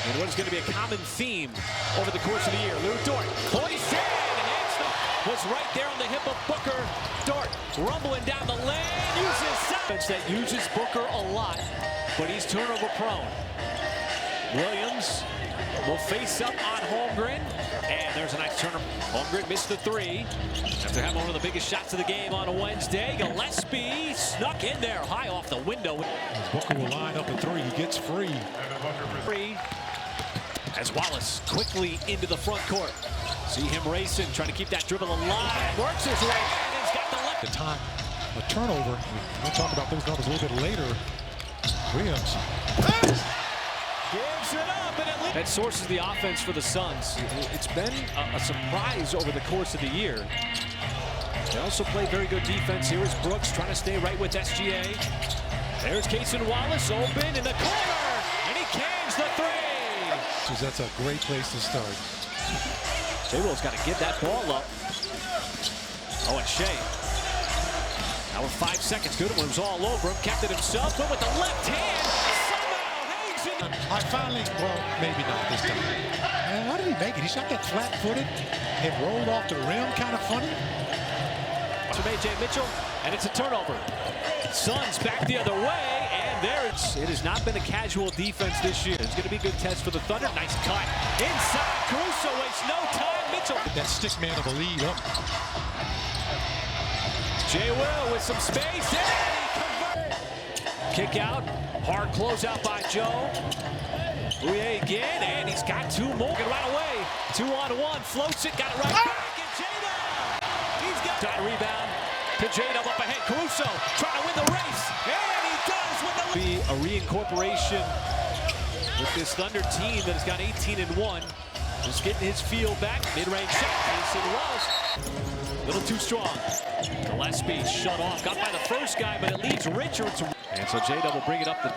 And what is going to be a common theme over the course of the year. Lou Dort, hoisted, was right there on the hip of Booker. Dort rumbling down the lane, uses size that uses Booker a lot, but he's turnover prone. Williams will face up on Holmgren, and there's a nice turner. Holmgren missed the three after having one of the biggest shots of the game on a Wednesday. Gillespie snuck in there, high off the window. As Booker will line up a three, he gets free. As Wallace quickly into the front court. See him racing, trying to keep that dribble alive. Works his way in, he's got the left. The time, a turnover. We'll talk about those numbers a little bit later. Williams gives it up, and that sources the offense for the Suns. It's been a surprise over the course of the year. They also play very good defense. Here is Brooks trying to stay right with SGA. There's Cason Wallace open in the corner, and he cans the three. That's a great place to start. J. Will's got to give that ball up. Oh, and Shea. Now with 5 seconds, Goodwin was all over him, kept it himself, but with the left hand, somehow Hayes in the... I finally, well, maybe not this time. Man, how did he make it? He shot that flat-footed and rolled off the rim, kind of funny. From A.J. Mitchell, and it's a turnover. Suns back the other way, and there it has not been a casual defense this year. It's going to be a good test for the Thunder. Nice cut. Inside, Caruso wastes no time. Mitchell. That sixth man of the lead up. J. Will with some space, and he converted. Kick out, hard closeout by Joe. Bouye again, and he's got two more. Right away, 2-on-1, floats it, got it right back, and J-Dub. He's got that rebound to J-Dub up ahead. Caruso trying to win the race, and he does win the lead. A reincorporation with this Thunder team that has got 18-1. Just getting his feel back. Mid-range shot. Cason Wallace. A little too strong. Gillespie shut off. Got by the first guy, but it leaves Richards. And so J-Dub will bring it up the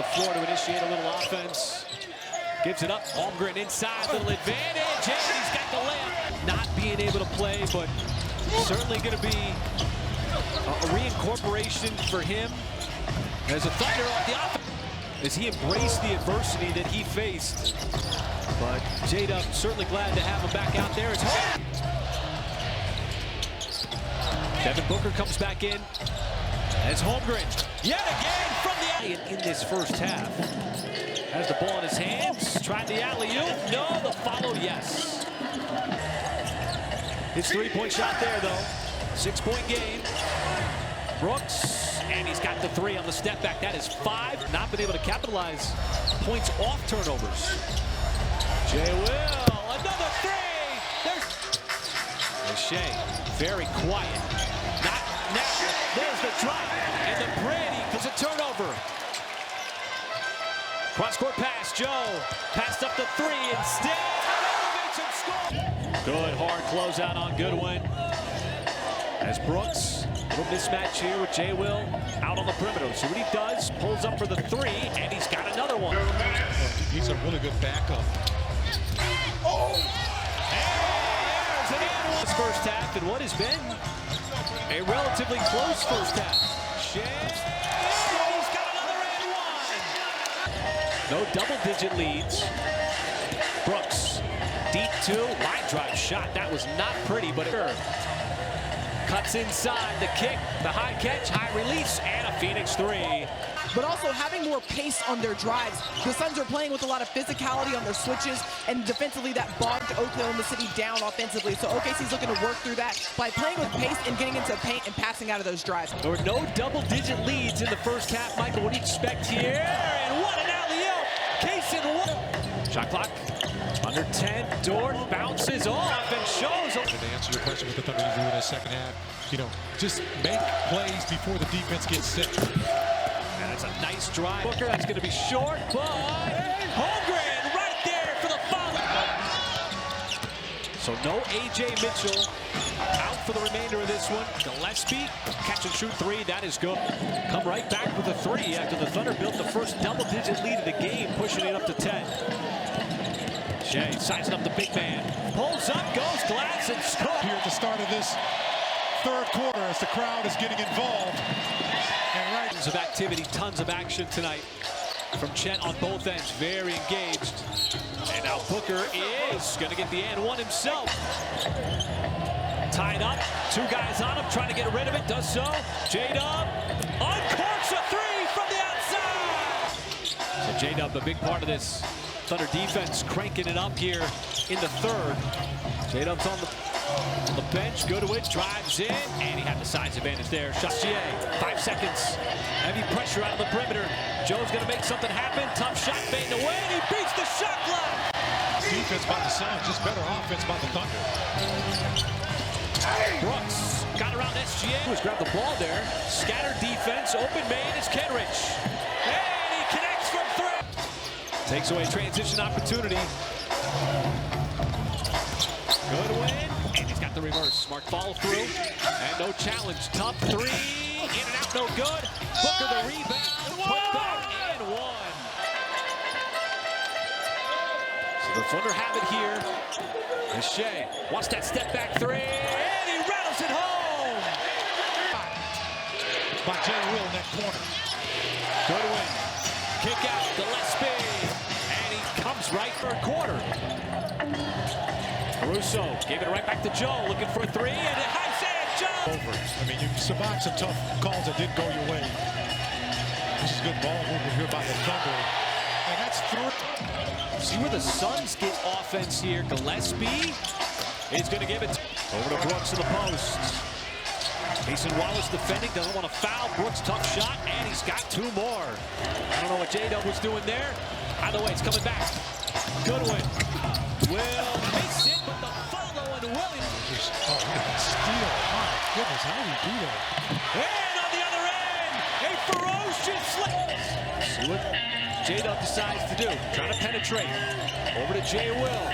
floor to initiate a little offense. Gives it up. Holmgren inside. Little advantage. And he's got the layup. Not being able to play, but certainly going to be a reincorporation for him as a Thunder off the offense. As he embraced the adversity that he faced. But J-Dub certainly glad to have him back out there. It's home. Devin Booker comes back in. As Holmgren, yet again from the alley in this first half. Has the ball in his hands. Tried the alley-oop. No, the follow, yes. His three-point shot there, though. 6-point game. Brooks, and he's got the three on the step back. That is 5. Not been able to capitalize points off turnovers. J. Will, another three. There's Shea, very quiet. Not now. There's the drop, and then Brady does a turnover. Cross-court pass, Joe passed up the three instead. Good hard closeout on Goodwin. As Brooks, little mismatch here with J. Will out on the perimeter. So what he does, pulls up for the three, and he's got another one. He's a really good backup. Oh! And there's an and one. First half, and what has been a relatively close first half. Shea, he's got another and one. No double-digit leads. Brooks, deep two, line drive shot. That was not pretty, but it cuts inside, the kick, the high catch, high release, and a Phoenix three. But also having more pace on their drives. The Suns are playing with a lot of physicality on their switches, and defensively that bogged Oklahoma City down offensively. So OKC's looking to work through that by playing with pace and getting into paint and passing out of those drives. There were no double-digit leads in the first half. Michael, what do you expect here? And what an alley-oop! Cason Wallace. Shot clock under 10. Dort bounces off and shows. To answer your question, what the Thunder do in the second half, you know, just make plays before the defense gets set. And that's a nice drive. Booker, that's going to be short, but Holmgren right there for the foul. So no A.J. Mitchell out for the remainder of this one. Gillespie, catch and shoot three, that is good. Come right back with a three after the Thunder built the first double-digit lead of the game, pushing it up to 10. Shea sizing up the big man. Pulls up, goes glass, and scores. Here at the start of this third quarter as the crowd is getting involved. And right of activity, tons of action tonight. from Chet on both ends, very engaged. And now Booker is going to get the and one himself. Tied up, two guys on him, trying to get rid of it, does so. J-Dub uncorks a three from the outside. So J-Dub, a big part of this Thunder defense, cranking it up here in the third. J-Dub's on the bench, Goodwin drives in, and he had the size advantage there. Shazier, 5 seconds. Heavy pressure out of the perimeter. Joe's going to make something happen. Tough shot fading away, and he beats the shot clock. Defense by the Suns, just better offense by the Thunder. Brooks got around SGA. Who's grabbed the ball there. Scattered defense. Open man is Kenrich. And he connects from three. Takes away transition opportunity. Goodwin. And he's got the reverse. Smart follow through. And no challenge. Tough three. In and out, no good. Booker the rebound. Put back and one. So the Thunder have it here. And Shea wants that step back three. And he rattles it home. By Jay Will in that corner. Goodwin. Kick out Gillespie. And he comes right for a quarter. Caruso gave it right back to Joe, looking for a three, and a high sand Joe. Over. I mean, you survived some tough calls that didn't go your way. This is good ball movement here by the Thunder. And that's through. See where the Suns get offense here. Gillespie is going to give it over to Brooks to the post. Mason Wallace defending, doesn't want to foul. Brooks, tough shot, and he's got two more. I don't know what J-Dub was doing there. Either way, it's coming back. Goodwin will miss it, but the follow and Williams. Oh, steal. My goodness, how did he do that? And on the other end, a ferocious slip. See what J-Dub decides to do. Trying to penetrate. Over to Jay Will.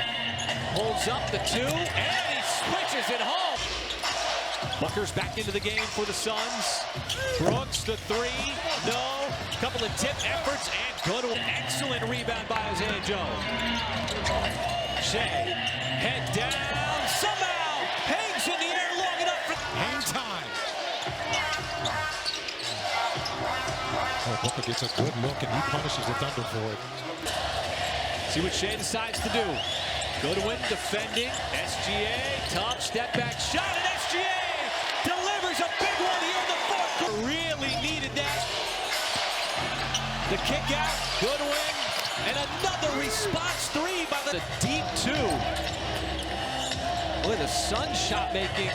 Holds up the two, and he switches it home. Booker's back into the game for the Suns. Brooks, the three. No. Couple of tip efforts, and good. Excellent rebound by Isaiah Joe. Shea, head down, somehow hangs in the air long enough for Hang time. Oh, Booker gets a good look, and he punishes the Thunder for it. See what Shea decides to do. Goodwin defending. SGA, tough step back shot, and SGA delivers a big one here in the fourth. Really needed that. The kick out, Goodwin, and another response three by the deep two. Boy, the Suns shot making,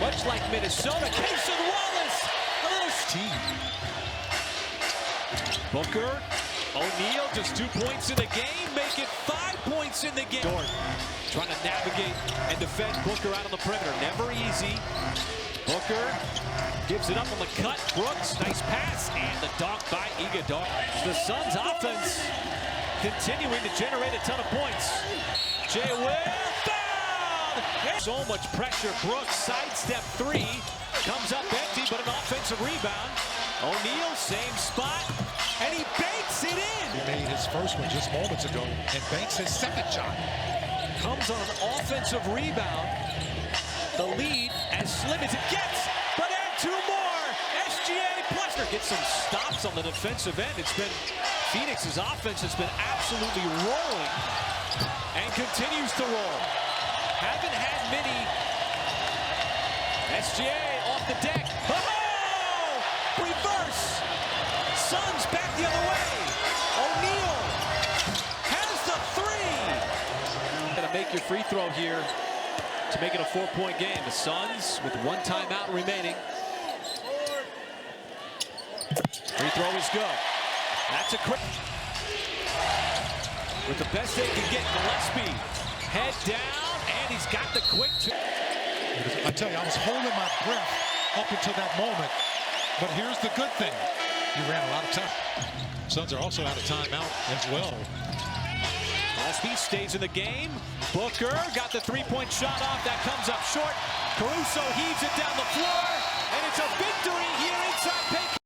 much like Minnesota. Cason Wallace, a little team. Booker, O'Neal, just 2 points in the game, make it 5 points in the game. Dort trying to navigate and defend Booker out on the perimeter. Never easy. Booker gives it up on the cut. Brooks, nice pass, and the dunk by Iguodala. The Suns' offense continuing to generate a ton of points. Jay Will fouled. So much pressure. Brooks sidestep three, comes up empty, but an offensive rebound. O'Neal, same spot, and he banks it in. He made his first one just moments ago, and banks his second shot. Comes on an offensive rebound. The lead as slim as it gets, but add two more. SGA Pluster gets some stops on the defensive end. It's been Phoenix's offense has been absolutely rolling and continues to roll. Haven't had many. SGA off the deck. Oh! Reverse. Suns back the other way. O'Neal has the three. Gonna make your free throw here to make it a 4-point game. The Suns with one timeout remaining. Free throw is good. That's a quick. With the best they can get, Gillespie. Head down, and he's got the quick two. I tell you, I was holding my breath up until that moment. But here's the good thing. You ran a lot of time. Suns are also out of timeout as well. Gillespie stays in the game. Booker got the three-point shot off. That comes up short. Caruso heaves it down the floor, and it's a victory here inside Paycom.